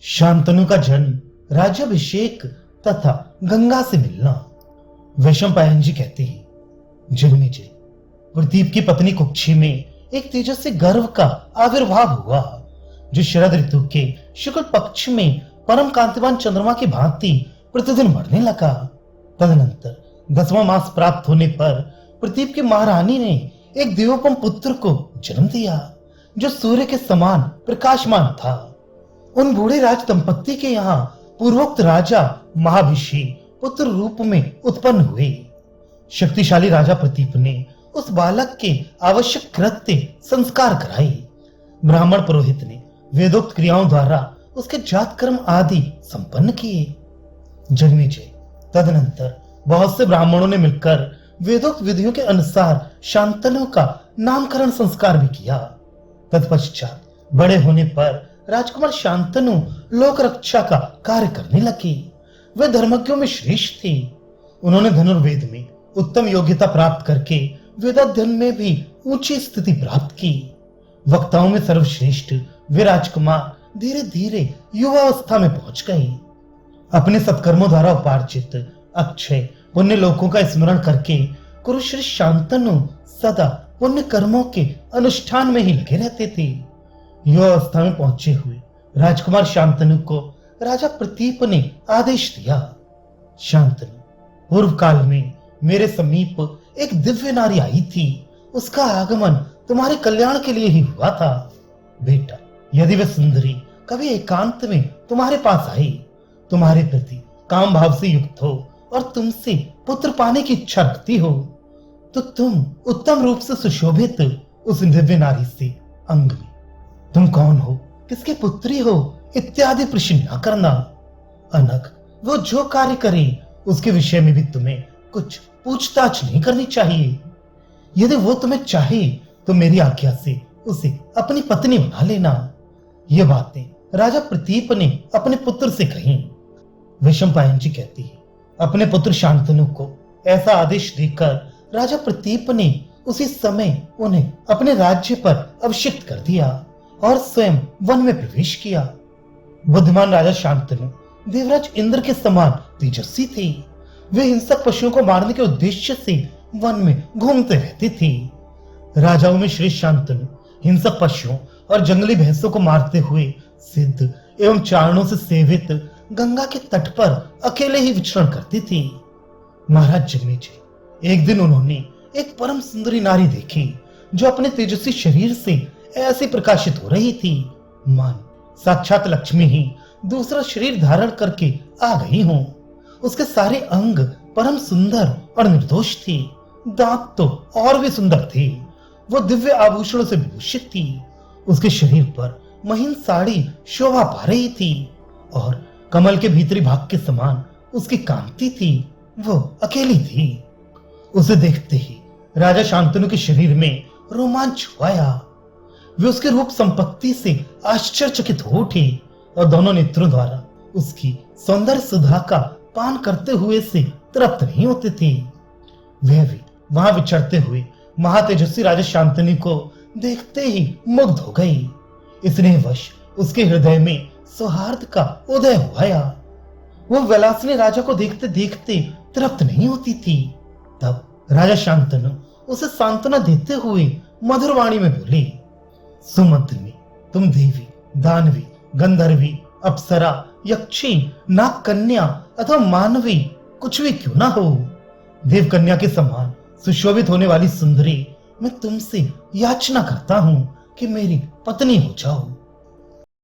शांतनु का जन्म, राज्याभिषेक तथा गंगा से मिलना। वैशंपायन जी कहते हैं, जन्मेजय, प्रदीप की पत्नी कुक्षी में एक तेजस्वी गर्व का आविर्भाव हुआ, जो शरद ऋतु के शुक्ल पक्ष में परम कांतिमान चंद्रमा की भांति प्रतिदिन बढ़ने लगा। तदनंतर 10वां मास प्राप्त होने पर प्रदीप की महारानी ने एक देवोपम पुत्र को जन्म दिया, जो सूर्य के समान प्रकाशमान था। उन बूढ़े राज दंपत्ति के यहाँ पूर्वोक्त राजा महाभिषेक पुत्र रूप में उत्पन्न हुए। शक्तिशाली राजा प्रदीप ने उस बालक के आवश्यक कृत्य संस्कार कराए। ब्राह्मण पुरोहित ने वेदोक्त क्रियाओं द्वारा उसके जात कर्म आदि संपन्न किए। जन्मेजय, तदनंतर बहुत से ब्राह्मणों ने मिलकर वेदोक्त विधियों के अनुसार शांतनु का नामकरण संस्कार भी किया। तत्पश्चात बड़े होने पर राजकुमार शांतनु लोक रक्षा का कार्य करने लगे। वे धर्मज्ञों में श्रेष्ठ थे। उन्होंने धनुर्वेद में उत्तम योग्यता प्राप्त करके वेदाध्ययन में भी ऊंची स्थिति प्राप्त की। वक्ताओं में सर्वश्रेष्ठ वे राजकुमार धीरे धीरे युवावस्था में पहुंच गए। अपने सत्कर्मों द्वारा उपार्जित अक्षय पुण्य लोकों का स्मरण करके कुरुश्री शांतनु सदा पुण्य कर्मों के अनुष्ठान में ही लगे रहते थे। युवावस्था में पहुंचे हुए राजकुमार शांतनु को राजा प्रदीप ने आदेश दिया, शांतनु, पूर्व काल में मेरे समीप एक दिव्य नारी आई थी। उसका आगमन तुम्हारे कल्याण के लिए ही हुआ था। बेटा, यदि वह सुंदरी कभी एकांत में तुम्हारे पास आई, तुम्हारे प्रति काम भाव से युक्त हो और तुमसे पुत्र पाने की इच्छा रखती हो, तो तुम उत्तम रूप से सुशोभित उस दिव्य नारी से अंग में तुम कौन हो, किसके पुत्री हो इत्यादि प्रश्न न करना। अनग वो जो कार्य करे उसके विषय में भी तुम्हें कुछ पूछताछ नहीं करनी चाहिए। यदि वो तुम्हें चाहे तो मेरी आज्ञा से उसे अपनी पत्नी बना लेना। ये बातें राजा प्रदीप ने अपने पुत्र से कही। वैशंपायन जी कहती है, अपने पुत्र शांतनु को ऐसा आदेश देकर राजा प्रदीप ने उसी समय उन्हें अपने राज्य पर अभिषिक्त कर दिया और स्वयं वन में प्रवेश किया। बुद्धिमान राजा शांतनु देवराज इंद्र के समान तेजस्वी थे। वे हिंसक पशुओं को मारने के उद्देश्य से वन में घूमते रहते थे। राजाओं में श्रेष्ठ शांतनु हिंसक पशुओं और जंगली भैंसों को मारते हुए सिद्ध एवं चारणों से सेवित गंगा के तट पर अकेले ही विचरण करते थे। महाराज जन्मेजय, एक दिन उन्होंने एक परम सुंदरी नारी देखी, जो अपने तेजस्वी शरीर से ऐसी प्रकाशित हो रही थी मान साक्षात लक्ष्मी ही दूसरा शरीर धारण करके आ गई हो। उसके सारे अंग परम सुंदर और निर्दोष थे। दांत तो और भी सुंदर थे। वो दिव्य आभूषणों से विभूषित थी। उसके शरीर पर महीन साड़ी शोभा पा रही थी और कमल के भीतरी भाग के समान उसकी कांति थी। वो अकेली थी। उसे देखते ही राजा शांतनु के शरीर में रोमांच आया। वे उसके रूप संपत्ति से आश्चर्यचकित हो उठे और दोनों नेत्रों द्वारा उसकी सौंदर्य सुधा का पान करते हुए से तृप्त नहीं होते थे। वह भी वहां विचरते हुए महातेजस्वी राजा शांतनु को देखते ही मुग्ध हो गई। इसने वश उसके हृदय में सौहार्द का उदय हुआ। वो विलासिनी राजा को देखते देखते तृप्त नहीं होती थी। तब राजा शांतनु उसे सांत्वना देते हुए मधुर वाणी में बोले, सुमंत्री, तुम देवी, दानवी, गंधर्वी, अप्सरा, यक्षी, नाग कन्या अथवा मानवी कुछ भी क्यों ना हो, देव कन्या के समान सुशोभित होने वाली सुंदरी, मैं तुमसे याचना करता हूं कि मेरी पत्नी हो जाओ।